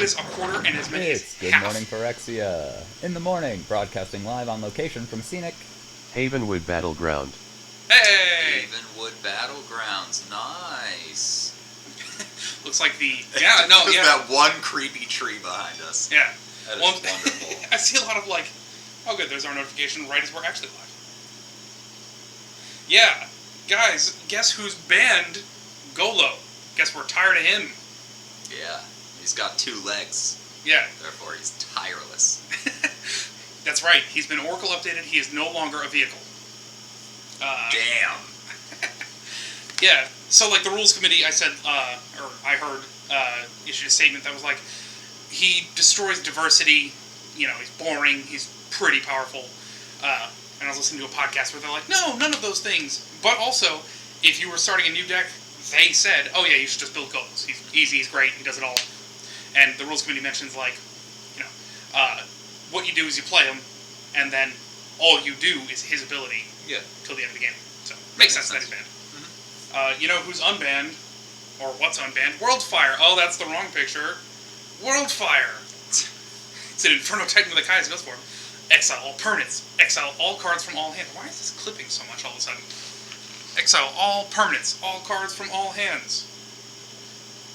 is a quarter and as many as It's Good half. Morning Phyrexia. In the morning, broadcasting live on location from scenic Havenwood Battleground. Hey! Havenwood Battlegrounds. Nice. Looks like the... There's that one creepy tree behind us. Yeah. That is wonderful. I see a lot of like, oh good, there's our notification right as we're actually live. Yeah. Guys, guess who's banned Golo? Guess we're tired of him. Yeah. He's got 2 legs. Yeah. Therefore, he's tireless. That's right. He's been Oracle updated. He is no longer a vehicle. Damn. Yeah. So, like, the Rules Committee, I said, or I heard, issued a statement that was like, he destroys diversity, you know, he's boring, he's pretty powerful. And I was listening to a podcast where they're like, no, none of those things. But also, if you were starting a new deck, they said, oh yeah, you should just build Golos. He's easy, he's great, he does it all. And the Rules Committee mentions, like, you know, what you do is you play him, and then all you do is his ability till the end of the game. So, makes sense that he's banned. You know who's unbanned, or what's unbanned? Worldfire. Oh, that's the wrong picture. Worldfire. It's an Inferno Titan with a Kai's Ghost form. Exile all permanents. Exile all cards from all hands. Why is this clipping so much all of a sudden? Exile all permanents. All cards from all hands.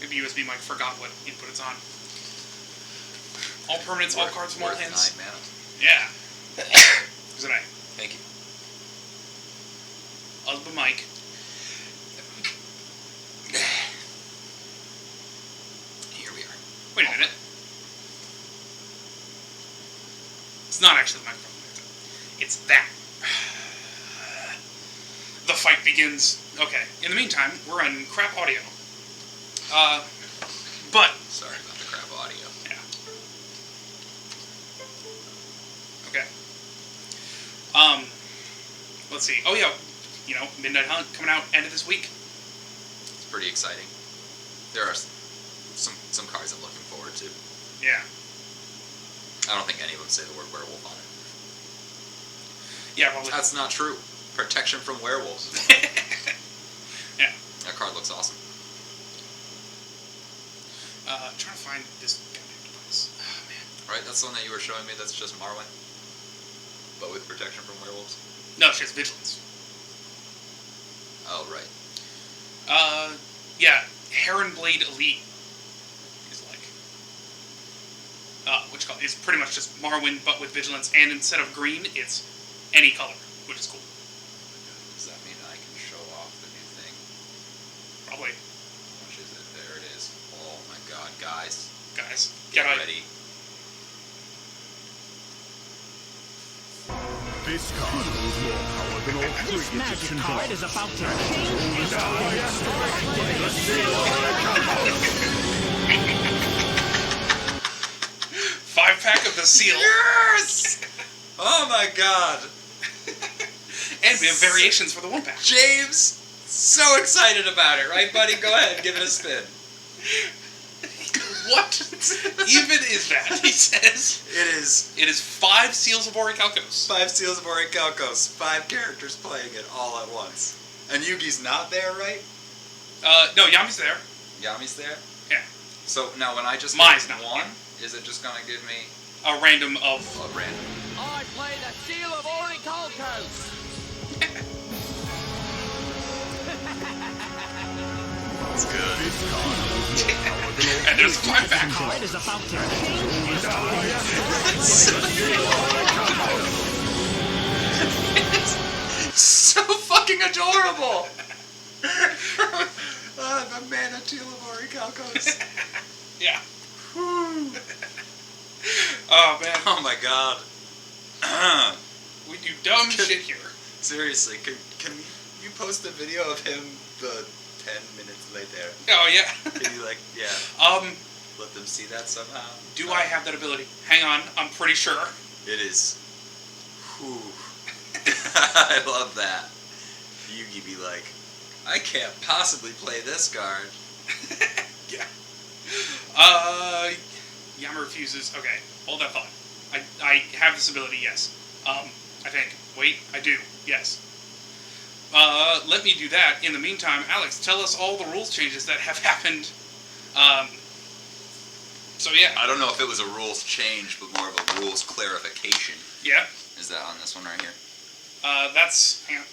Maybe USB mic forgot what input it's on. All permanents, all cards from all hands. 9 mana. Yeah. Good night. Thank you. USB mic. Here we are. Wait a minute. It's not actually the microphone. It's that. The fight begins. Okay. In the meantime, we're on crap audio. But... Sorry about the crap audio. Yeah. Okay. Let's see. Oh yeah, you know, Midnight Hunt coming out end of this week. It's pretty exciting. There are some cards I'm looking forward to. Yeah. I don't think any of them say the word werewolf on it. Yeah, probably. That's not true. Protection from werewolves. Yeah. That card looks awesome. Trying to find this goddamn device. Oh, man. Right, that's the one that you were showing me that's just Marwyn? But with protection from werewolves? No, she has Vigilance. Oh, right. Yeah, Heronblade Elite is like, is pretty much just Marwyn, but with Vigilance, and instead of green, it's any color, which is cool. Does that mean I can show off the new thing? Probably. Which is it? There it is. Oh my god, guys. Guys, Get ready. This card holds more power than all three. This magic card is about to change Five-pack of the seal. Yes! Oh my god. And we have variations for the one-pack. James, so excited about it, right, buddy? Go ahead, give it a spin. What even is that? He says. It is 5 seals of orichalcos. 5 seals of orichalcos, 5 characters playing it all at once. And Yugi's not there, right? No, Yami's there. Yami's there? Yeah. So now when I just Mine's hit not. 1, is it just gonna give me A random of... a random? I play the seal of orichalcos. That's good. This card holds more power than all And there's a 5-pack. Card is about to change. So fucking adorable! The mana teal of orichalcos. Yeah. Oh, man. Oh my god. We do dumb shit here. Seriously, can you post a video of him the 10 minutes later? Oh, yeah. Can you let them see that somehow? Do I have that ability? Hang on, I'm pretty sure. It is. Whew. I love that. Yugi be like, I can't possibly play this card. Yeah. Yama refuses. Okay, hold that thought. I have this ability, yes. I think. Wait, I do. Yes. Let me do that. In the meantime, Alex, tell us all the rules changes that have happened So yeah. I don't know if it was a rules change, but more of a rules clarification. Yeah. Is that on this one right here? That's... Hang on.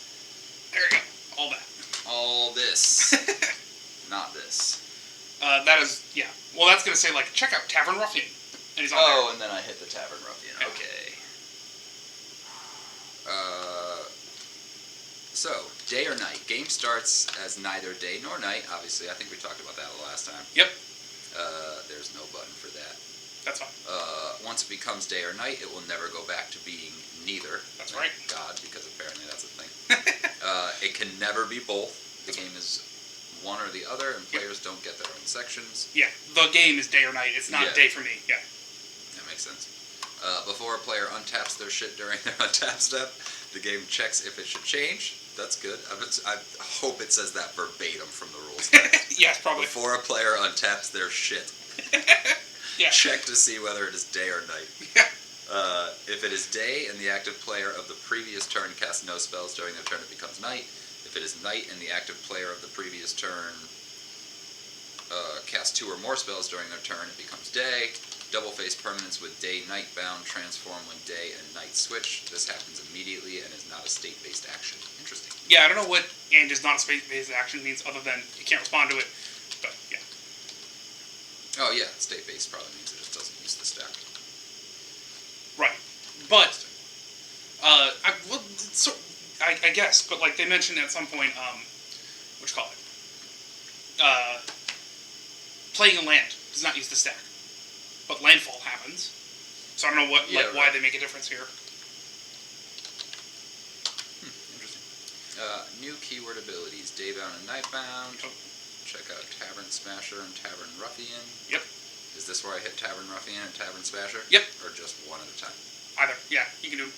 There you go. All that. All this. Not this. That is... Yeah. Well, that's going to say, like, check out Tavern Ruffian. And he's on there. And then I hit the Tavern Ruffian. Yeah. Okay. So, day or night. Game starts as neither day nor night. Obviously, I think we talked about that the last time. Yep. There's no button for that. That's fine. Once it becomes day or night, it will never go back to being neither. That's Thank right. God, because apparently that's a thing. It can never be both. The game is one or the other, and players don't get their own sections. Yeah. The game is day or night. It's not day for me. Yeah. That makes sense. Before a player untaps their shit during their untap step, the game checks if it should change. That's good. I hope it says that verbatim from the rules text. Yes, probably. Before a player untaps their shit, Yeah. check to see whether it is day or night. Yeah. If it is day and the active player of the previous turn casts no spells during their turn, it becomes night. If it is night and the active player of the previous turn casts 2 or more spells during their turn, it becomes day. Double-faced permanents with day-night bound transform when day and night switch. This happens immediately and is not a state-based action. Interesting. Yeah, I don't know what and is not a space-based action means other than you can't respond to it. But, yeah. Oh yeah, state-based probably means it just doesn't use the stack. Right. But, I guess, but like they mentioned at some point, what you call it? Playing a land does not use the stack. But landfall happens. So I don't know what, why they make a difference here. Interesting. New keyword abilities, Daybound and Nightbound. Oh. Check out Tavern Smasher and Tavern Ruffian. Yep. Is this where I hit Tavern Ruffian and Tavern Smasher? Yep. Or just one at a time? Either. Yeah, you can do.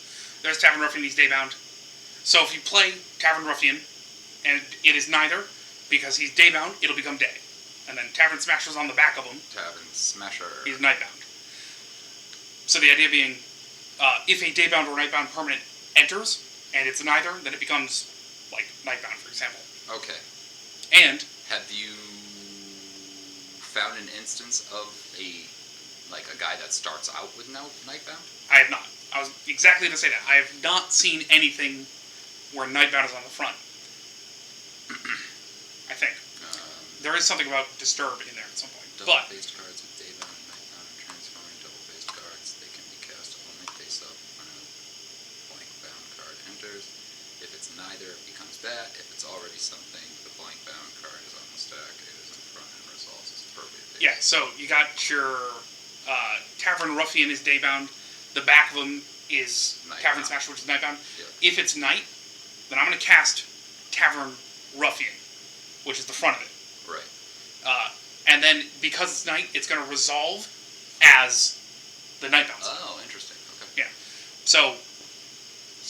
There's Tavern Ruffian, he's daybound. So if you play Tavern Ruffian, and it is neither, because he's daybound, it'll become day. And then Tavern Smasher's on the back of him. Tavern Smasher. He's nightbound. So the idea being, if a daybound or nightbound permanent enters, and it's neither, then it becomes, like, nightbound, for example. Okay. And... Have you found an instance of a guy that starts out with Nightbound? I have not. I was exactly to say that. I have not seen anything where Nightbound is on the front. I think. There is something about Disturb in there at some point. But Double-faced cards with Daybound and Nightbound are transforming double-faced cards. They can be cast only face-up when a blank-bound card enters. If it's neither, it becomes that. If it's already something, the blank-bound card is on the stack. It is in front and resolves as appropriate. yeah, so you got your Tavern Ruffian is daybound. The back of him is Tavern Smasher, which is nightbound. Yeah. If it's night, then I'm going to cast Tavern Ruffian, which is the front of it. Right. And then, because it's night, it's going to resolve as the nightbound. Oh, interesting. Okay. Yeah. So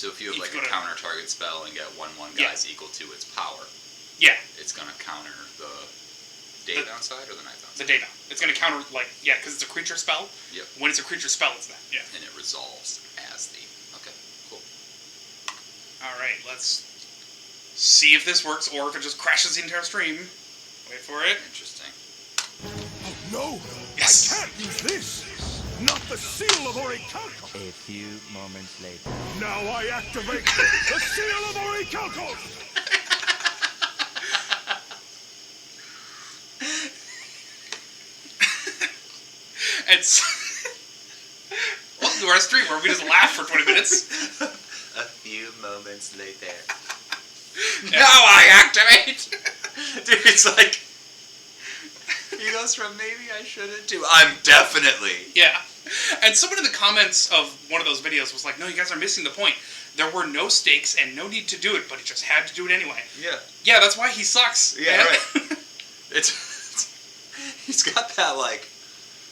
if you have If like you a go to- counter target spell and get 1/1 Yeah. guys equal to its power, yeah, it's gonna counter the daybound side or the nightbound the side? daybound. It's going to counter, like, yeah, because it's a creature spell. Yep. When it's a creature spell, it's that. Yeah. And it resolves as the. Okay, cool. All right, let's see if this works, or if it just crashes the entire stream. Wait for it. Interesting. No! Yes. I can't use this! Not the seal of orichalcos! A few moments later. Now I activate the seal of orichalcos! It's welcome to our stream where we just laugh for 20 minutes. A few moments later. Yeah. Now I activate! Dude, it's like. He goes from maybe I shouldn't to I'm definitely. Yeah. And someone in the comments of one of those videos was like, no, you guys are missing the point. There were no stakes and no need to do it, but he just had to do it anyway. Yeah. Yeah, that's why he sucks. Yeah, man. right. He's got that like,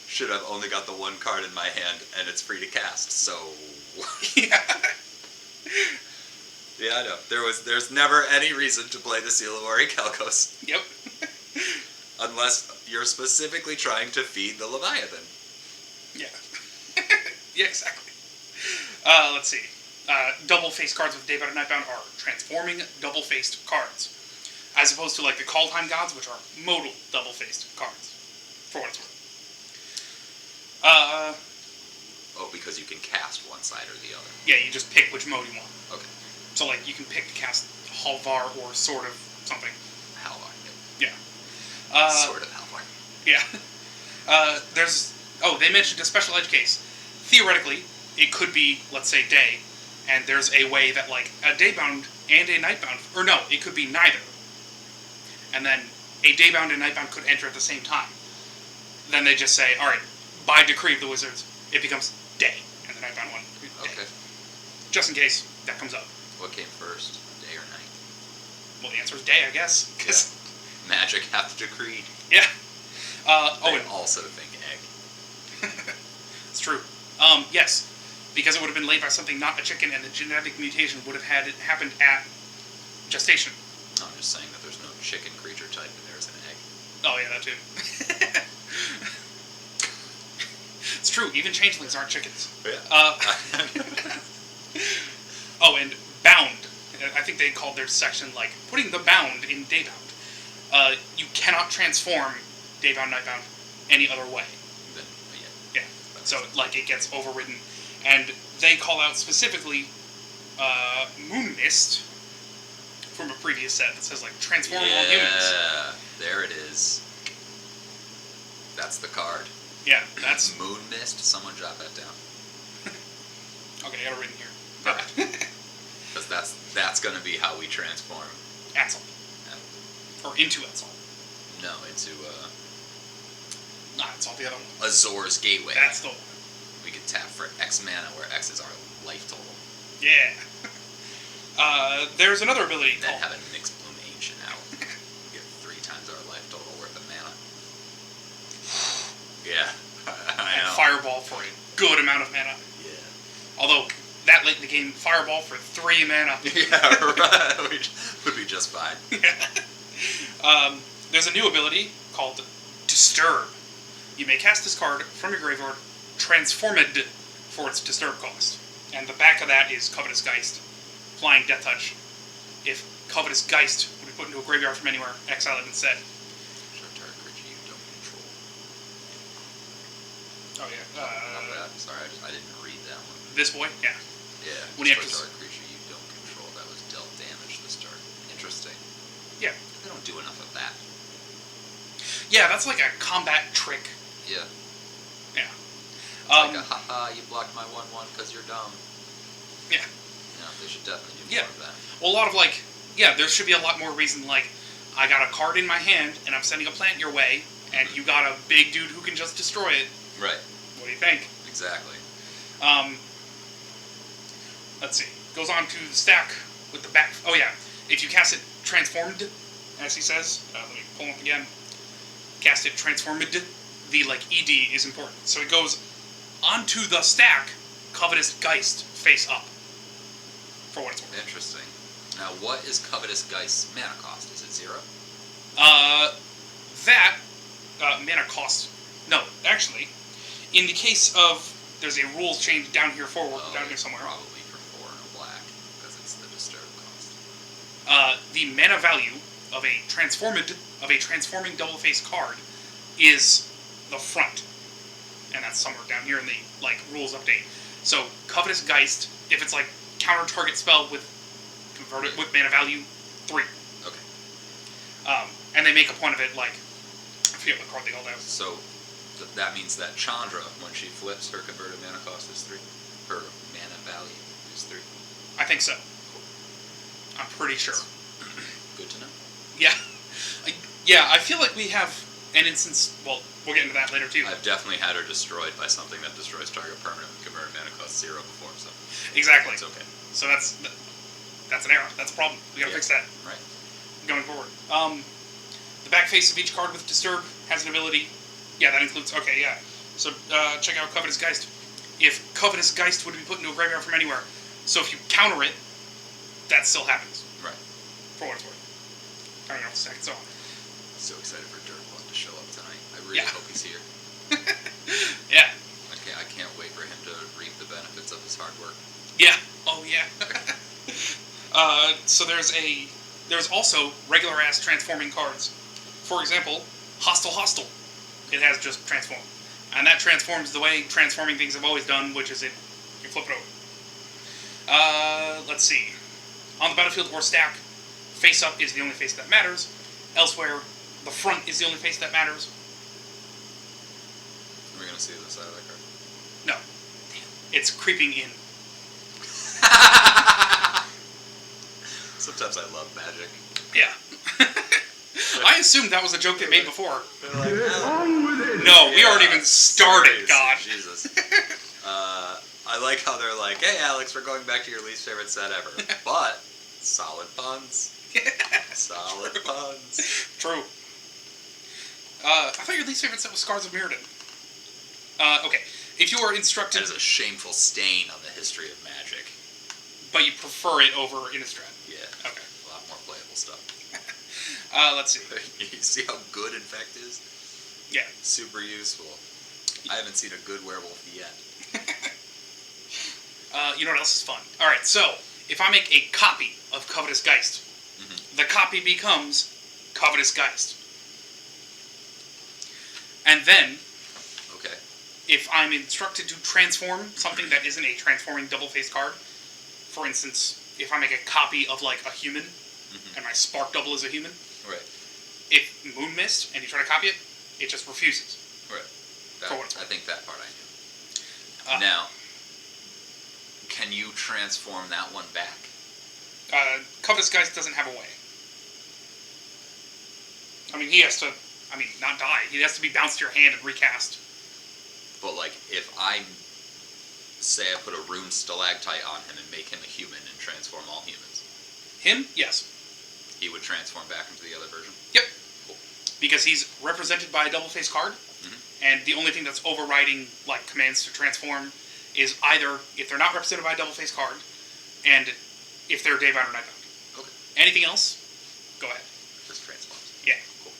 shit, I've only got the one card in my hand and it's free to cast, so. Yeah. Yeah, I know. There's never any reason to play the Seal of Orichalcos Yep. unless you're specifically trying to feed the Leviathan. Yeah. Yeah, exactly. Let's see. Double-faced cards with Daybound and Nightbound are transforming double-faced cards, as opposed to like the Call Time Gods, which are modal double-faced cards, for what it's worth. Oh, because you can cast one side or the other. Yeah, you just pick which mode you want. Okay. So, like, you can pick to cast Halvar or Sword of something. Halvar. Yeah. Sort of Halvar. Yeah. They mentioned a special edge case. Theoretically, it could be, let's say, day, and there's a way that, like, a daybound and a nightbound, or no, it could be neither. And then a daybound and nightbound could enter at the same time. Then they just say, alright, by decree of the wizards, it becomes day, and the nightbound one, day. Okay. Just in case that comes up. What came first, day or night? Well, the answer is day, I guess. Cause, Magic hath decreed. yeah. They And also think egg. it's true. Yes, because it would have been laid by something not a chicken, and the genetic mutation would have had it happened at gestation. No, I'm just saying that there's no chicken creature type and there's an egg. Oh yeah, that too. It's true. Even changelings aren't chickens. Yeah. Oh, and bound. I think they called their section like putting the bound in daybound. You cannot transform daybound, nightbound any other way. Then, Yeah. So like it gets overridden, and they call out specifically Moon Mist from a previous set that says like transform all humans. Yeah, there it is. That's the card. Yeah, that's Moon Mist. Someone jot that down. okay. I got it written here. Perfect. Because that's going to be how we transform. Axel. Or into Axel. No, into It's all the other one. Azor's Gateway. That's the one. We could tap for X mana, where X is our life total. Yeah. There's another ability Then called... have a Nyx Bloom Ancient out. We get 3 times our life total worth of mana. Yeah. I and know. Fireball for a good amount of mana. Yeah. Although, that late in the game, Fireball for 3 mana. Yeah, right. Would be just fine. There's a new ability called Disturb. You may cast this card from your graveyard, transformed for its Disturb cost. And the back of that is Covetous Geist, flying Death Touch. If Covetous Geist would be put into a graveyard from anywhere, exile it instead. Show target creature you don't control. Oh yeah. Not that. Sorry, I didn't read that one. This boy? Yeah. Yeah. When you have destroy to... target creature you don't control. That was dealt damage this turn. Interesting. Yeah. They don't do enough of that. Yeah, that's like a combat trick. Yeah. Yeah. It's like a haha, you blocked my 1/1 because you're dumb. Yeah. Yeah, they should definitely do Yeah. more of that. Well, a lot of like, yeah, there should be a lot more reason like, I got a card in my hand and I'm sending a plant your way, and you got a big dude who can just destroy it. Right. What do you think? Exactly. Let's see. Goes on to the stack with the back. Oh yeah, if you cast it transformed, as he says, let me pull up again. Cast it transformed. The like ED is important, so it goes onto the stack. Covetous Geist face up. For what it's worth. Interesting. Now, what is Covetous Geist's mana cost? Is it 0? Mana cost. No, actually, in the case of there's a rules change down here forward, down here somewhere. Probably for 4 and a black, because it's the Disturb cost. The mana value of a transforming double face card is the front, and that's somewhere down here in the like rules update. So Covetous Geist, if it's like counter target spell with converted with mana value 3. Okay. And they make a point of it like I forget what card they called out. So that means that Chandra, when she flips, her converted mana cost is 3. Her mana value is 3. I think so. I'm pretty sure. Good to know. Yeah. I feel like we have an instance. Well, we'll get into that later too. I've definitely had her destroyed by something that destroys target permanent with converted mana cost 0 before, so Exactly. it's okay. So that's an error. That's a problem. We gotta fix that Right. going forward. The back face of each card with Disturb has an ability. Yeah, that includes. Okay, yeah. So check out Covetous Geist. If Covetous Geist would be put into a graveyard from anywhere, so if you counter it, that still happens. Right. For what it's worth. Counting off the stack and so on. So excited for Dirtblood to show up tonight. I really hope he's here. Yeah. Okay, I can't wait for him to reap the benefits of his hard work. Yeah. Oh yeah. So there's also regular ass transforming cards. For example, Hostile. It has just transform. And that transforms the way transforming things have always done, which is you flip it over. Let's see. On the battlefield or stack, face up is the only face that matters. Elsewhere, the front is the only face that matters. Are we going to see the side of that card? No. It's creeping in. Sometimes I love magic. Yeah. I assumed that was a joke they made before. They're like, No, we aren't even started, serious. God. Jesus. I like how they're like, hey, Alex, we're going back to your least favorite set ever. But, solid puns. Solid puns. True. I thought your least favorite set was Scars of Mirrodin. Okay. If you are instructed... That is a shameful stain on the history of magic. But you prefer it over Innistrad. Yeah. Okay. A lot more playable stuff. Let's see. You see how good Infect is? Yeah. Super useful. I haven't seen a good werewolf yet. You know what else is fun? Alright, so, if I make a copy of Covetous Geist, the copy becomes Covetous Geist. And then, Okay. if I'm instructed to transform something that isn't a transforming double-faced card, for instance, if I make a copy of, like, a human, and my spark double is a human, Right. if Moon Mist, and you try to copy it, it just refuses. Right. For what it's I think that part I knew. Uh, Now, can you transform that one back? Covetous Geist doesn't have a way. I mean, he has to, not die. He has to be bounced to your hand and recast. But, like, if I say I put a rune stalactite on him and make him a human and transform all humans, Him? Yes. he would transform back into the other version? Yep. Because he's represented by a double-faced card, and the only thing that's overriding, like, commands to transform is either if they're not represented by a double-faced card, and if they're Daybound or Nightbound. Okay. Anything else? Go ahead. Just transforms. Yeah. Cool.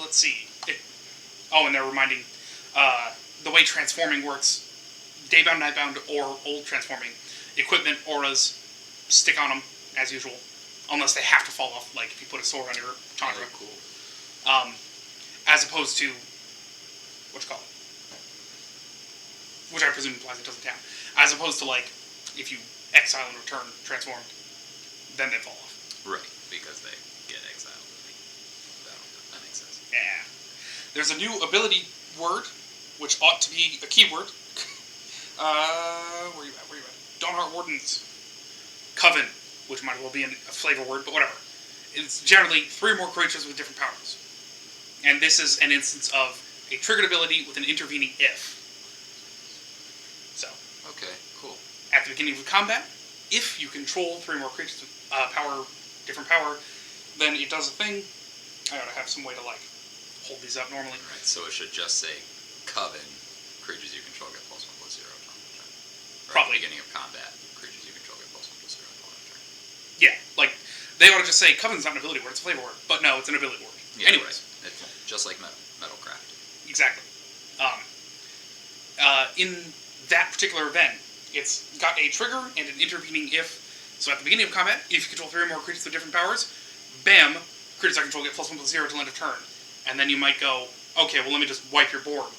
Let's see. And they're reminding, the way transforming works, Daybound, Nightbound, or old transforming, equipment, auras, stick on them, as usual. Unless they have to fall off, like if you put a sword on your Chandra. Oh, cool. As opposed to, which I presume implies it doesn't count. As opposed to, like, if you exile and return transformed, then they fall off. Right, because they get exiled. That makes sense. Yeah. There's a new ability word, which ought to be a keyword. Where you at? Dawnheart Warden's Coven, which might as well be a flavor word, but whatever. It's generally 3 or more creatures with different powers. And this is an instance of a triggered ability with an intervening if. So, Okay, cool. at the beginning of combat, if you control 3 or more creatures with different power, then it does a thing. I ought to have some way to, like, hold these up normally. Right, so it should just say Coven, creatures you control get +1/+0 on turn. Probably. At the beginning of combat, creatures you control get +1/+0 on turn. Yeah, like, they ought to just say, Coven's not an ability word, it's a flavor word. But no, it's an ability word. Yeah, Anyways. right. It's just like Metalcraft. Exactly. In that particular event, it's got a trigger and an intervening if. So at the beginning of combat, if you control 3 or more creatures with different powers, bam, creatures I control get +1/+0 till end of turn. And then you might go, okay, well let me just wipe your board.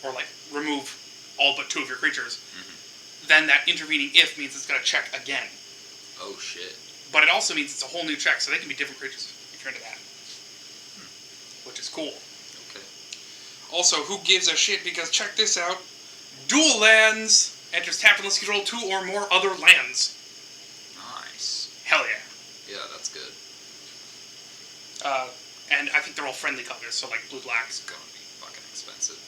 Or, like, remove all but 2 of your creatures. Then that intervening if means it's going to check again. Oh, shit. But it also means it's a whole new check, so they can be different creatures if you're into that. Which is cool. Okay. Also, who gives a shit? Because check this out. Dual lands enters tapped unless you control 2 or more other lands. Nice. Hell yeah. Yeah, that's good. And I think they're all friendly colors, so like blue-black. It's going to be fucking expensive.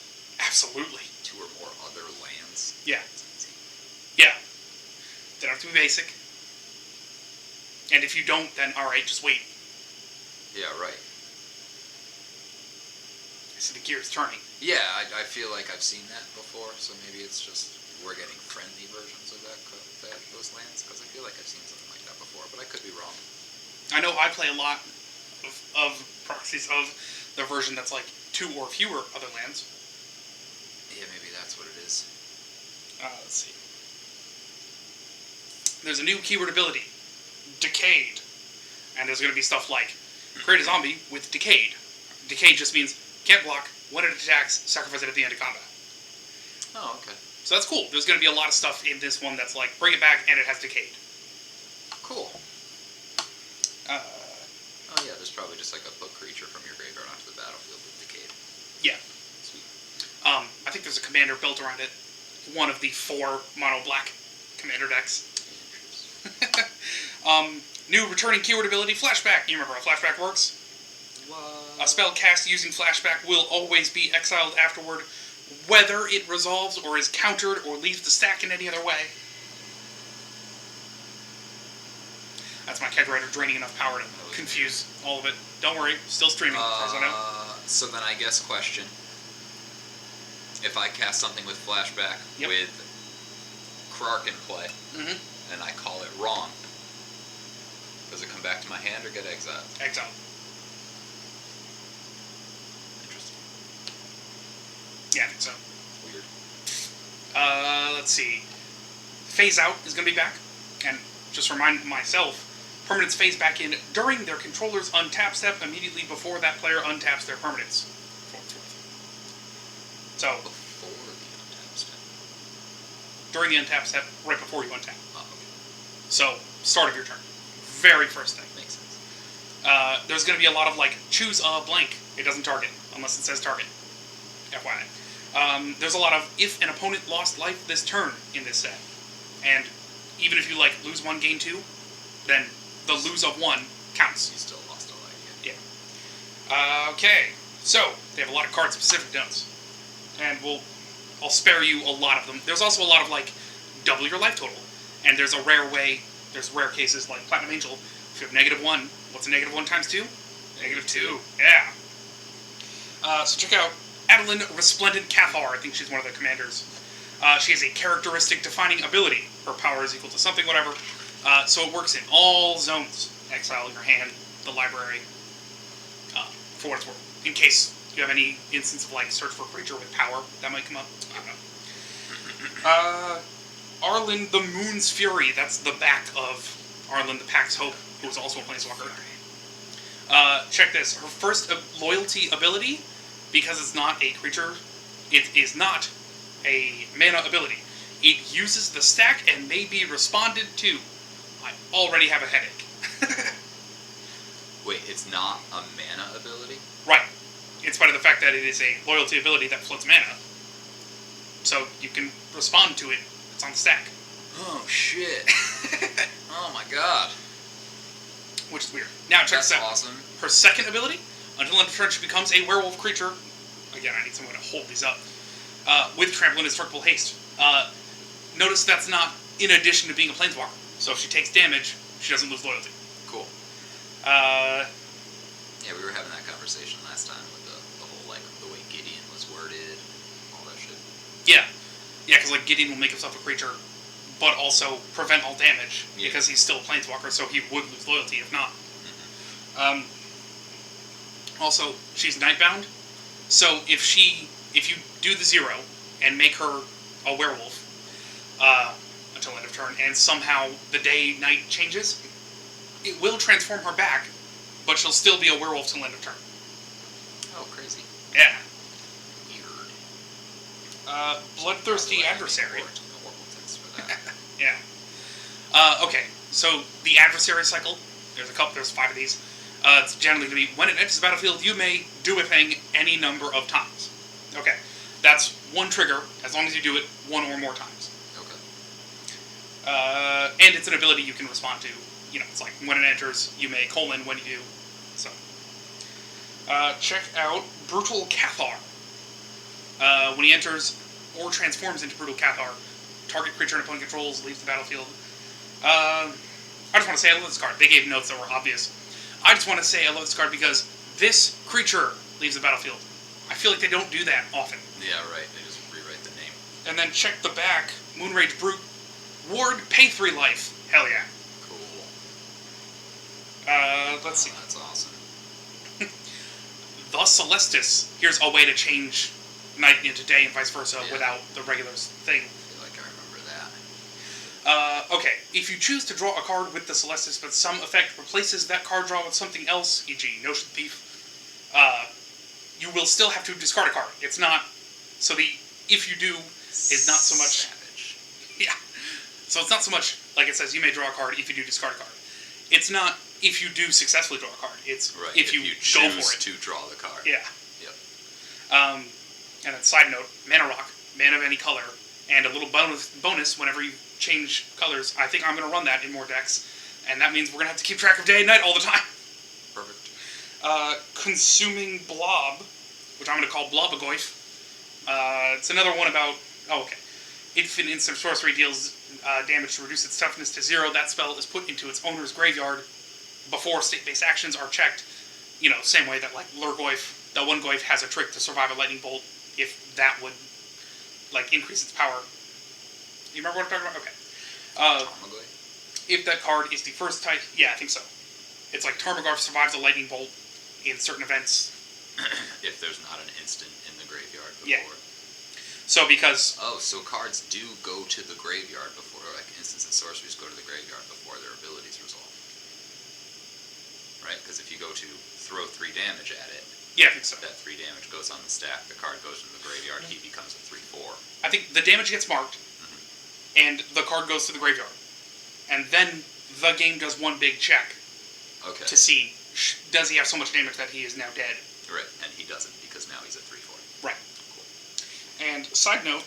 Absolutely. 2 or more other lands. Yeah. That's insane. Yeah. They don't have to be basic. And if you don't, then alright, just wait. Yeah, right. I see the gears turning. Yeah, I feel like I've seen that before, so maybe it's just we're getting friendly versions of those lands, because I feel like I've seen something like that before, but I could be wrong. I know I play a lot of proxies of the version that's like 2 or fewer other lands. Yeah, maybe that's what it is. Let's see. There's a new keyword ability, Decayed. And there's going to be stuff like, create a zombie with Decayed. Decayed just means can't block. When it attacks, sacrifice it at the end of combat. Oh, okay. So that's cool. There's going to be a lot of stuff in this one that's like, bring it back, and it has Decayed. Cool. Oh yeah, there's probably just like a put creature from your graveyard onto the battlefield with Decayed. Yeah. Sweet. I think there's a commander built around it. One of the 4 mono-black commander decks. New returning keyword ability, Flashback. You remember how Flashback works? What? A spell cast using Flashback will always be exiled afterward, whether it resolves or is countered or leaves the stack in any other way. That's my calculator draining enough power to confuse all of it. Don't worry, still streaming, as far as I know. So then I guess question. If I cast something with Flashback Yep. with Krark in play, Mm-hmm. and I call it wrong, does it come back to my hand or get exiled? Exile. Interesting. Yeah, I think so. Weird. Let's see. Phase Out is going to be back. And just remind myself, permanents phase back in during their controller's untap step immediately before that player untaps their permanents. For what it's worth. So, Before the untap step. during the untap step, right before you untap. Oh, okay. So, start of your turn. Very first thing. Makes sense. There's going to be a lot of, like, choose a blank. It doesn't target, unless it says target. FYI. There's a lot of, if an opponent lost life this turn in this set. And even if you, like, lose 1, gain 2, then the lose of 1 counts. You still lost a life. Yeah. Okay. So, they have a lot of card-specific notes. And I'll spare you a lot of them. There's also a lot of, like, double your life total. And there's a rare way, there's rare cases like Platinum Angel. If you have -1, what's a -1 times 2? -2. Yeah. So check out Adeline Resplendent Cathar. I think she's one of the commanders. She has a characteristic-defining ability. Her power is equal to something, whatever. So it works in all zones. Exile your hand, the library, for what it's worth. In case you have any instance of, like, search for a creature with power, that might come up. I don't know. Arlen the Moon's Fury. That's the back of Arlen the Pack's Hope, who is also a Planeswalker. Check this. Her first loyalty ability, because it's not a creature, it is not a mana ability. It uses the stack and may be responded to. I already have a headache. Wait, it's not a mana ability? Right. In spite of the fact that it is a loyalty ability that floats mana. So you can respond to it. It's on the stack. Oh, shit. Oh, my God. Which is weird. Now check That's this out. awesome. Her second ability, until end of turn, she becomes a werewolf creature. Again, I need someone to hold these up. With trample and indestructible haste. Notice that's not in addition to being a planeswalker. So if she takes damage, she doesn't lose loyalty. Cool. Uh, Yeah, we were having that conversation last time with the whole, like, the way Gideon was worded, all that shit. yeah. Yeah, because like Gideon will make himself a creature, but also prevent all damage, Yeah. because he's still a planeswalker, so he would lose loyalty if not. Also, she's nightbound, so if you do the 0 and make her a werewolf until end of turn, and somehow the day-night changes, it will transform her back, but she'll still be a werewolf till end of turn. Oh, crazy. Yeah. Weird. Bloodthirsty Adversary. No Orachalcoses for that. Yeah. Okay, so the Adversary cycle, there's 5 of these. It's generally going to be, when it enters the battlefield, you may do a thing any number of times. Okay, that's 1 trigger, as long as you do it 1 or more times. Okay. And it's an ability you can respond to. You know, it's like, when it enters, you may : when you do. So, check out Brutal Cathar. When he enters or transforms into Brutal Cathar, target creature and opponent controls leaves the battlefield. I just want to say I love this card. They gave notes that were obvious. I just want to say I love this card because this creature leaves the battlefield. I feel like they don't do that often. Yeah, right. They just rewrite the name. And then check the back. Moonrage Brute. Ward, pay 3 life. Hell yeah. Cool. Let's see. Oh, that's awesome. The Celestis. Here's a way to change night into day and vice versa Yeah. without the regular thing. I feel like I remember that. Okay, if you choose to draw a card with the Celestis, but some effect replaces that card draw with something else, e.g. Notion Thief, you will still have to discard a card. It's not... So the if you do is not so much... Savage. Yeah. So it's not so much, like it says, you may draw a card if you do discard a card. It's not if you do successfully draw a card. It's Right. if you go for choose it. to draw the card. Yeah. Yep. And then side note, mana rock, mana of any color, and a little bonus whenever you change colors. I think I'm going to run that in more decks, and that means we're going to have to keep track of day and night all the time. Perfect. Consuming blob, which I'm going to call Blobagoyf. It's another one about... Oh, okay. Infinite instant sorcery deals damage to reduce its toughness to 0. That spell is put into its owner's graveyard before state-based actions are checked. You know, same way that, like, Lurgoyf, that one Goyf has a trick to survive a lightning bolt, if that would, like, increase its power. You remember what I'm talking about? Okay. Tarmogoyf? If that card is the first type... Yeah, I think so. It's like Tarmogoyf survives a lightning bolt in certain events. If there's not an instant in the graveyard before. Yeah. So because... Oh, so cards do go to the graveyard before, like instants and sorceries go to the graveyard before their abilities resolve. Right? Because if you go to throw 3 damage at it, Yeah, I think so. that 3 damage goes on the stack, the card goes into the graveyard, he becomes a 3/4. I think the damage gets marked, and the card goes to the graveyard. And then the game does one big check Okay. to see, does he have so much damage that he is now dead? Right, and he doesn't because now he's a 3/4. Right. And side note,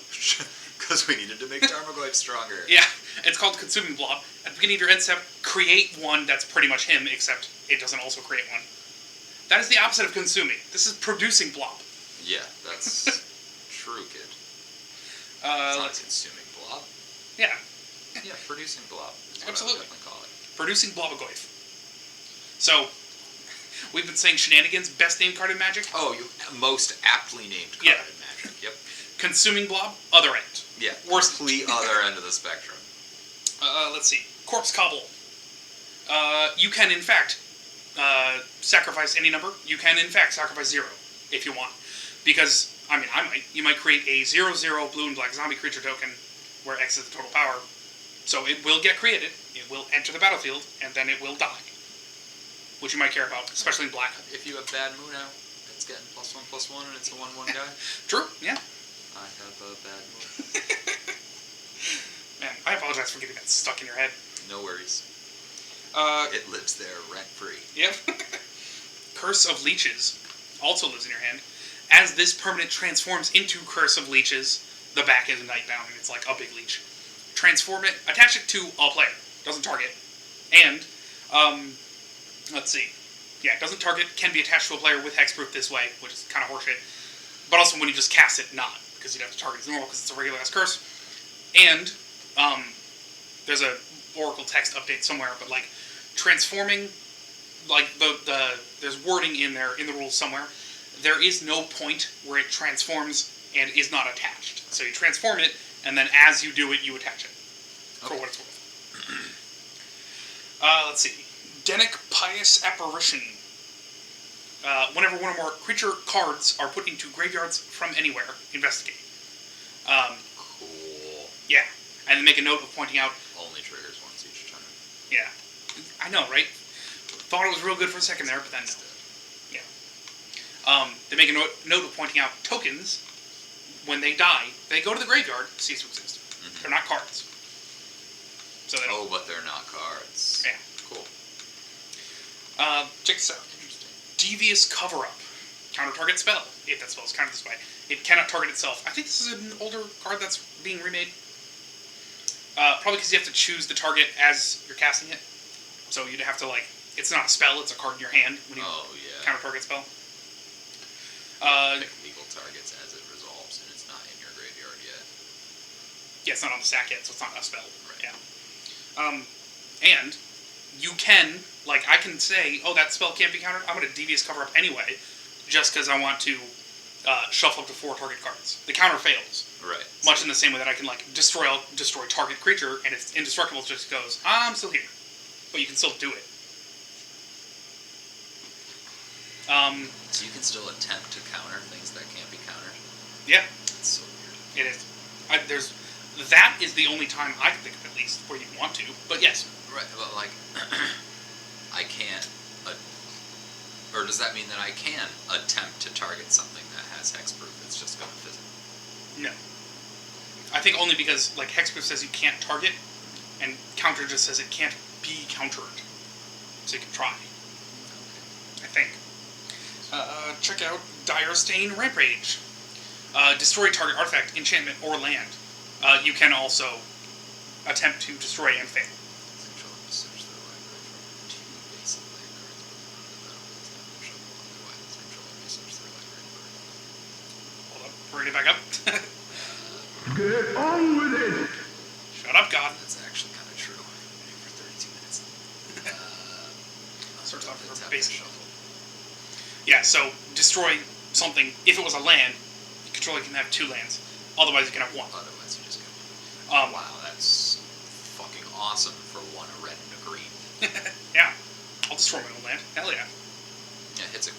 Because we needed to make Tarmogoyf stronger. yeah, it's called Consuming Blob. At the beginning of your end step, create one that's pretty much him, except it doesn't also create one. That is the opposite of consuming. This is producing blob. Yeah, that's true, kid. It's not consuming blob. Yeah, Yeah, producing blob is what Absolutely. I would definitely call it. producing Blobagoyf. So, we've been saying shenanigans, best named card in Magic. Oh, you most aptly named card Yeah. in Magic. Yep. Consuming Blob, other end. Yeah. Worst. Complete other end of the spectrum. Let's see. Corpse Cobble. You can, in fact, sacrifice any number. You can, in fact, sacrifice 0 if you want. Because, I mean, you might create a 0/0 blue and black zombie creature token where X is the total power. So it will get created, it will enter the battlefield, and then it will die. Which you might care about, especially in black. If you have bad Muno, it's getting +1/+1 and it's a 1/1 guy. True, yeah. I have a bad Muno. Man, I apologize for getting that stuck in your head. No worries. It lives there rent free. Yep. Curse of Leeches also lives in your hand. As this permanent transforms into Curse of Leeches, the back is nightbound and it's like a big leech. Transform it, attach it to a player. Doesn't target. And, let's see. Yeah, it doesn't target, can be attached to a player with hexproof this way, which is kind of horseshit. But also when you just cast it, not. Because you'd have to target as normal because it's a regular ass curse. And, there's a Oracle text update somewhere, but like, transforming, like, there's wording in there, in the rules somewhere. There is no point where it transforms and is not attached. So you transform it, and then as you do it, you attach it. For what it's worth. Let's see. Denic Pious Apparition. Whenever one or more creature cards are put into graveyards from anywhere, investigate. Cool. Yeah. And then make a note of pointing out... Only triggers once each turn. Yeah. I know, right? Thought it was real good for a second there, but then no. Yeah. They make a note of pointing out tokens. When they die, they go to the graveyard, cease to exist. Mm-hmm. They're not cards. So they don't... Oh, but they're not cards. Yeah. Cool. Check this out. Interesting. Devious Cover-Up. Counter-target spell, if that spell is countered this way. It cannot target itself. I think this is an older card that's being remade. Probably because you have to choose the target as you're casting it. So you'd have to, like... It's not a spell, it's a card in your hand when you counter-target spell. Pick legal targets as it resolves, and it's not in your graveyard yet. Yeah, it's not on the stack yet, so it's not a spell. Right. Yeah. And you can, like, I can say, oh, that spell can't be countered. I'm going to Devious Cover-Up anyway, just because I want to shuffle up to 4 target cards. The counter fails. Right. Much in the same way that I can, like, destroy target creature, and it's indestructible, just goes, I'm still here. But you can still do it. So you can still attempt to counter things that can't be countered. Yeah, That's so weird. it is. That is the only time I can think of, at least, where you want to. But yes. Right, but like, I can't, Or does that mean that I can attempt to target something that has hexproof? It's just going to fizzle. No. I think only because, like, hexproof says you can't target, and counter just says it can't be countered. So you can try. I think. Check out Dire Stain Rampage. Destroy target artifact, enchantment, or land. You can also attempt to destroy and fail. Control and search their library for 2 basic land cards with one on the battlefield. Have them shuffle. Otherwise, control and research their library for. Hold up, bring it back up. Get on with it! Shut up, God. That's actually kind of true. I've been here for 32 minutes. Search off for tap basic. shuffle. Yeah, so destroy something. If it was a land, your controller can have 2 lands. Otherwise, you can have 1. Otherwise, you just get one. Wow, that's fucking awesome for 1 a red and a green. Yeah, I'll destroy my own land. Hell yeah. Yeah, hits a.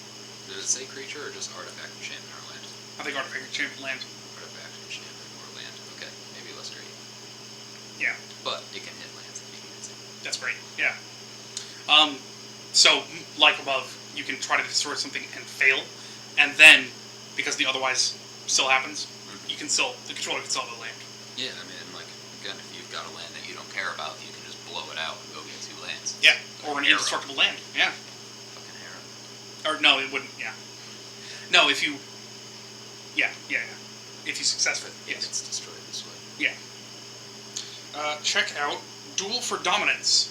Does it say creature or just artifact, enchantment, or land? I think artifact enchantment land. Artifact, enchantment, or land. Okay, maybe less great. Yeah, But it can hit lands if you can hit it. that's great. Yeah. So, like above, you can try to destroy something and fail, and then, because the otherwise still happens, you can still, the controller can still have a land. Yeah, I mean, like, again, if you've got a land that you don't care about, you can just blow it out and go get 2 lands. Yeah, or an Arrow. indestructible land. Yeah. Fucking arrow. Or no, it wouldn't. Yeah. No, if you. Yeah. If you successfully. If Yes. it's destroyed this way. Yeah. Check out Duel for Dominance.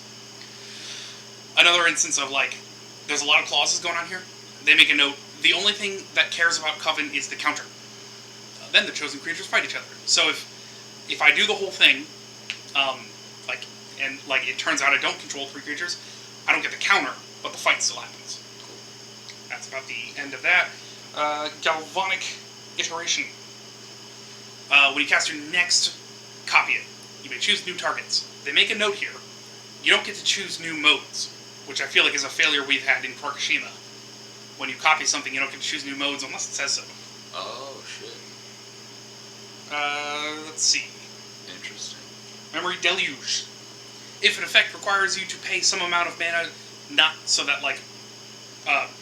Another instance of, like, there's a lot of clauses going on here. They make a note, the only thing that cares about Coven is the counter. Then the chosen creatures fight each other. So if I do the whole thing, it turns out I don't control 3 creatures, I don't get the counter, but the fight still happens. Cool. That's about the end of that. Galvanic Iteration. When you cast your next, copy it. You may choose new targets. They make a note here. You don't get to choose new modes, which I feel like is a failure we've had in Karkashima. When you copy something, you don't get to choose new modes unless it says so. Oh, shit. Let's see. Interesting. Memory Deluge. If an effect requires you to pay some amount of mana, not so that, like,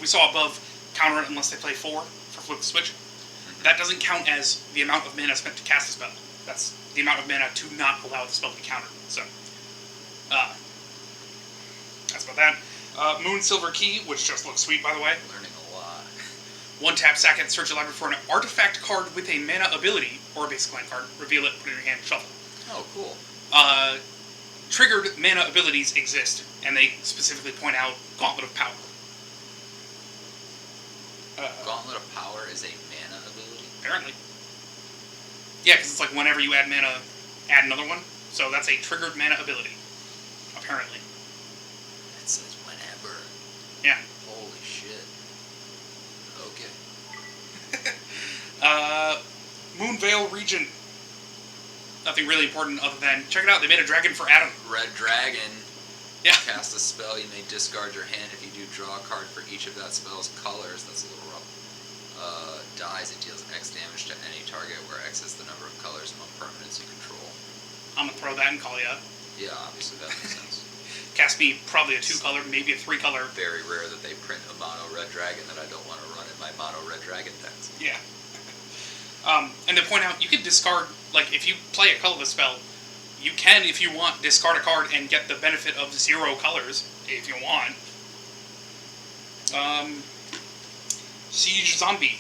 we saw above, counter it unless they play 4 for flip the switch. That doesn't count as the amount of mana spent to cast a spell. That's the amount of mana to not allow the spell to be countered. So, that's about that. Moon Silver Key, which just looks sweet, by the way. Learning a lot. 1-tap, sack it, search your library for an artifact card with a mana ability, or a basic land card, reveal it, put it in your hand, shuffle. Oh, cool. Triggered mana abilities exist, and they specifically point out Gauntlet of Power. Gauntlet of Power is a mana ability? Apparently. Yeah, because it's like whenever you add mana, add another one. So that's a triggered mana ability. Apparently. It says whenever. Yeah. Holy shit. Okay. Moonvale Region. Nothing really important other than, check it out, they made a dragon for Adam. Red Dragon. Yeah. Cast a spell, you may discard your hand. If you do, draw a card for each of that spell's colors. That's a little rough. Dies, it deals X damage to any target, where X is the number of colors among permanents you control. I'm gonna throw that in Kalia. Yeah, obviously that makes sense. Cast me probably a 2-color, maybe a 3-color. Very rare that they print a mono red dragon that I don't want to run in my mono red dragon decks. Yeah. And to point out, you can discard, like, if you play a colorless spell, you can, if you want, discard a card and get the benefit of 0 colors, if you want. Siege Zombie.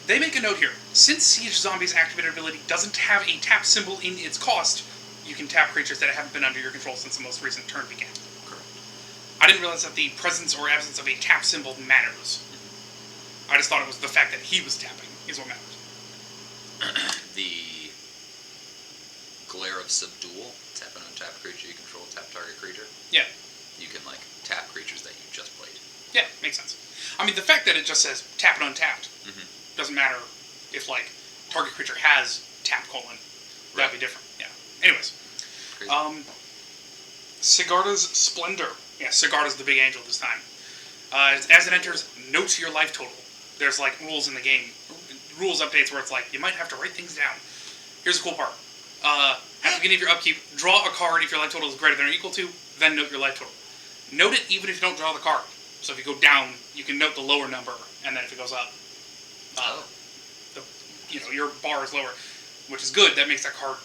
They make a note here. Since Siege Zombie's activated ability doesn't have a tap symbol in its cost, you can tap creatures that haven't been under your control since the most recent turn began. Correct. I didn't realize that the presence or absence of a tap symbol matters. I just thought it was the fact that he was tapping is what matters. The Glare of Subdual, tap an untapped creature you control, tap target creature. Yeah. You can, like, tap creatures that you just played. Yeah, makes sense. I mean, the fact that it just says tap and untapped doesn't matter if, like, target creature has tap : that'd be different. Yeah. Anyways. Crazy. Sigarda's Splendor. Yeah, Sigarda's the big angel this time. As it enters, note your life total. There's, like, rules in the game, rules updates where it's like, you might have to write things down. Here's the cool part. At the beginning of your upkeep, draw a card if your life total is greater than or equal to, then note your life total. Note it even if you don't draw the card. So if you go down, you can note the lower number, and then if it goes up, your bar is lower, which is good. That makes that card,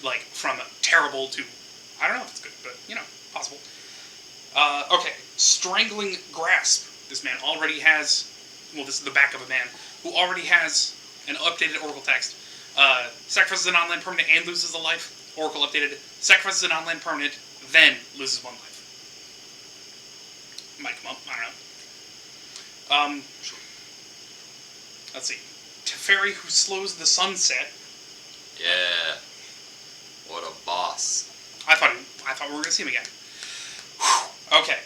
like, from terrible to, I don't know if it's good, but, possible. Okay, Strangling Grasp. This man already has, well, this is the back of a man, who already has an updated Oracle text. Sacrifices a non-land permanent and loses a life. Oracle updated. Sacrifices a non-land permanent, then loses 1 life. Might come up, I don't know. Let's see. Teferi, who slows the sunset. Yeah. What a boss. I thought we were going to see him again. Whew. Okay.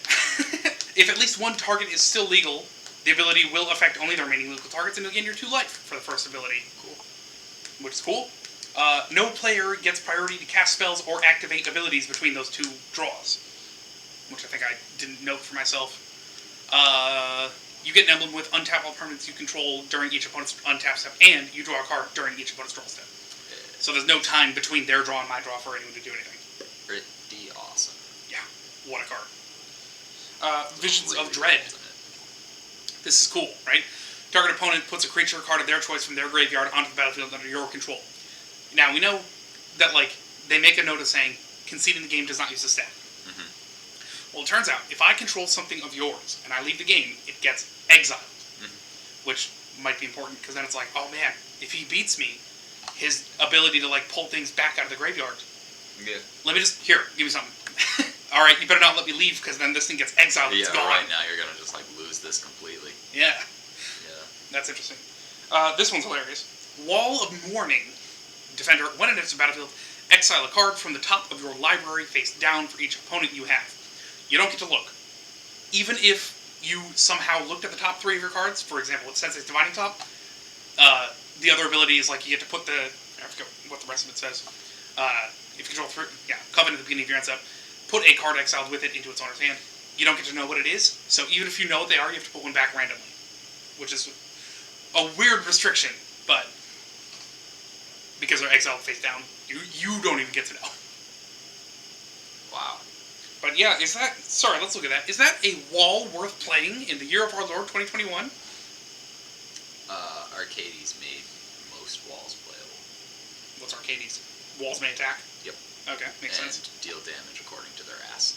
If at least one target is still legal, the ability will affect only the remaining legal targets, and you'll gain your 2 life for the first ability. Cool. Which is cool. No player gets priority to cast spells or activate abilities between those 2 draws. Which I think I didn't note for myself. You get an emblem with untap all permanents you control during each opponent's untap step, and you draw a card during each opponent's draw step. So there's no time between their draw and my draw for anyone to do anything. Pretty awesome. Yeah, what a card. Visions of Dread. This is cool, right? Target opponent puts a creature card of their choice from their graveyard onto the battlefield under your control. Now, we know that, like, they make a note of saying, conceding the game does not use the stat. Well, it turns out, if I control something of yours, and I leave the game, it gets exiled. Which might be important, because then it's like, oh man, if he beats me, his ability to, like, pull things back out of the graveyard. Yeah. Let me just, here, give me something. Alright, you better not let me leave, because then this thing gets exiled and it's gone. Right now you're gonna just, like, lose this completely. Yeah. Yeah. That's interesting. This one's hilarious. Wall of Mourning. Defender, when it enters the battlefield, exile a card from the top of your library face down for each opponent you have. You don't get to look. Even if you somehow looked at the top 3 of your cards, for example, with Sensei's Divining Top, the other ability is, like, you get to put I forget what the rest of it says. If you control 3, Coven at the beginning of your end step, put a card exiled with it into its owner's hand. You don't get to know what it is, so even if you know what they are, you have to put one back randomly. Which is a weird restriction, but because they're exiled face down, you don't even get to know. Wow. But yeah, sorry, let's look at that. Is that a wall worth playing in the year of our Lord 2021? Arcades made most walls playable. What's Arcades? Walls may attack? Yep. Okay, makes sense. Deal damage according to their ass.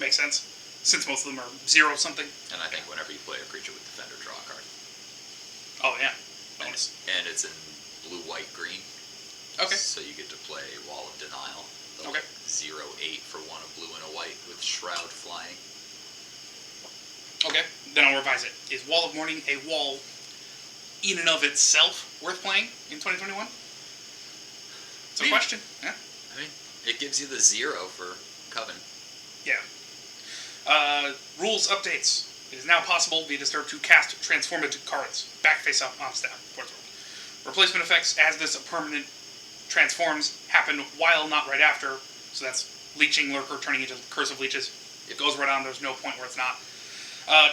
Makes sense. Since most of them are 0 something. And I think whenever you play a creature with Defender, draw a card. Oh yeah. Bonus. And it's in blue, white, green. Okay. So you get to play Wall of Denial. Okay. 0/8 for 1 of blue and a white with Shroud flying. Okay, then I'll revise it. Is Wall of Mourning a wall in and of itself worth playing in 2021? It's a question. Yeah. I mean, it gives you the 0 for Coven. Yeah. Rules updates. It is now possible via Disturb to cast transformative cards. Back face up, on staff. Replacement effects as this permanent transforms happen while, not right after. So that's Leeching Lurker turning into Curse of Leeches. It goes right on, there's no point where it's not.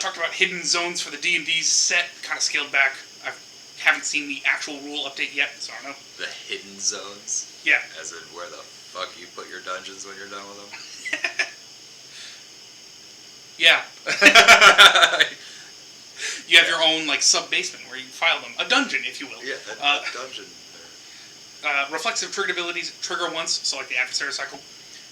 Talked about hidden zones for the D&D set, kind of scaled back. I haven't seen the actual rule update yet, so I don't know. The hidden zones? Yeah. As in where the fuck you put your dungeons when you're done with them? Yeah. You have your own, like, sub-basement where you file them. A dungeon, if you will. Yeah, a dungeon. Reflexive triggered abilities trigger once, so like the adversary cycle.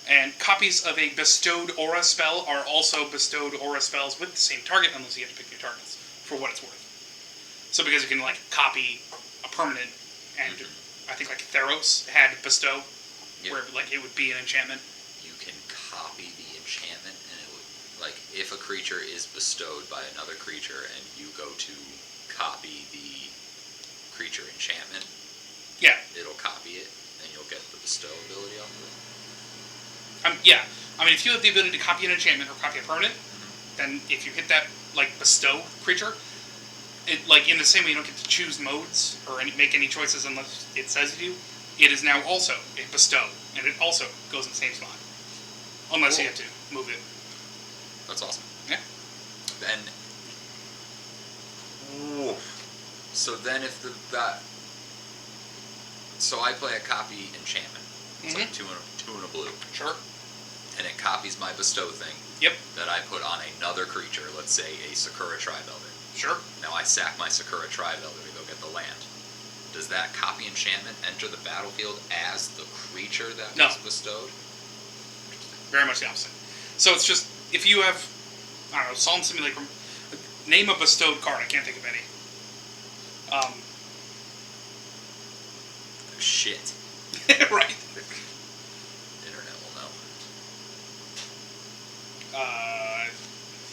And copies of a bestowed aura spell are also bestowed aura spells with the same target, unless you have to pick new targets, for what it's worth. So because you can, like, copy a permanent, and I think, like, Theros had bestow, where, like, it would be an enchantment. You can copy the enchantment, and it would, like, if a creature is bestowed by another creature, and you go to copy the creature enchantment, yeah, it'll copy it, and you'll get the bestow ability off of it. Yeah. I mean, if you have the ability to copy an enchantment or copy a permanent, then if you hit that, like, bestow creature, it, like, in the same way you don't get to choose modes or make any choices unless it says you do, it is now also a bestow, and it also goes in the same spot. Unless you have to move it. That's awesome. Yeah. Then, so then if so I play a copy enchantment. It's like two and a blue. Sure. And it copies my bestow thing. Yep. that I put on another creature, let's say a Sakura Tri-Elder. Sure. Now I sack my Sakura Tri-Elder to go get the land. Does that copy enchantment enter the battlefield as the creature that No. was bestowed? Very much the opposite. So it's just, if you have, I don't know, Solemn Simulacrum, name a bestowed card, I can't think of any. Shit. Right. Internet will know.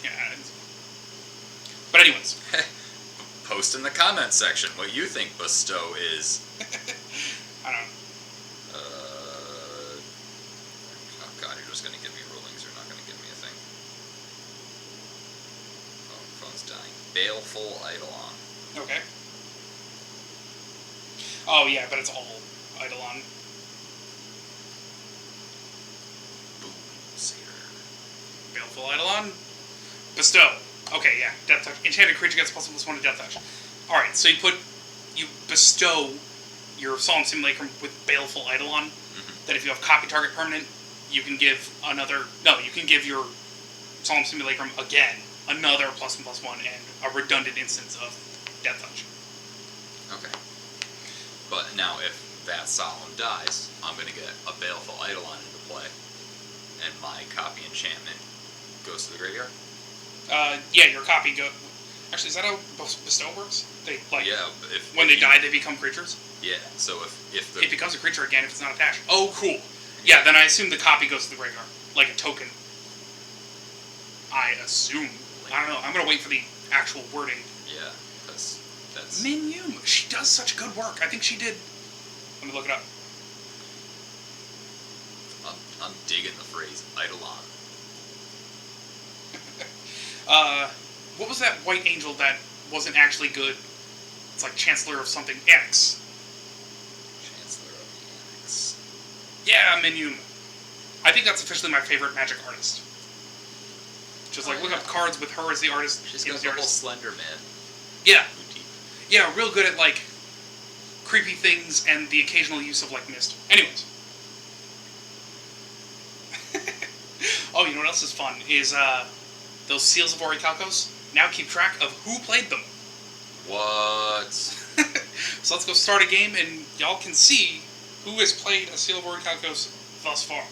Yeah. But anyways. Post in the comments section what you think bestow is. I don't know. Oh god, you're just gonna give me rulings, you're not gonna give me a thing. Oh, phone's dying. Baleful Eidolon. Okay. Oh yeah, but it's all Eidolon. Boom. Satyr. Baleful Eidolon. Bestow. Okay, yeah. Death touch. Enchanted creature gets +1/+1 to death touch. Alright, so you bestow your Solemn Simulacrum with Baleful Eidolon. Mm-hmm. That if you have copy target permanent, you can give you can give your Solemn Simulacrum again another +1/+1 and a redundant instance of death touch. Okay. But now if that Solemn dies, I'm gonna get a Baleful Eidolon into play, and my copy enchantment goes to the graveyard? Yeah, your copy go. Actually, is that how bestow works? They Yeah, when they die, they become creatures. Yeah, so if the It becomes a creature again if it's not attached. Oh, cool. Yeah, then I assume the copy goes to the graveyard like a token. I assume. I don't know. I'm gonna wait for the actual wording. yeah, that's Minyuma, she does such good work. I think she did. Let me look it up. I'm digging the phrase Eidolon. What was that white angel that wasn't actually good? It's like Chancellor of something. Annex. Chancellor of the Annex. Yeah, Minyuma. I think that's officially my favorite Magic artist. Just like look up cards with her as the artist. She's he got was the the whole artist. Slender Man Yeah, motif. yeah, real good at like creepy things and the occasional use of like mist. Anyways. Oh, you know what else is fun is those seals of orichalcos. Now keep track of who played them. What? So let's go start a game, and y'all can see who has played a seal of orichalcos thus far.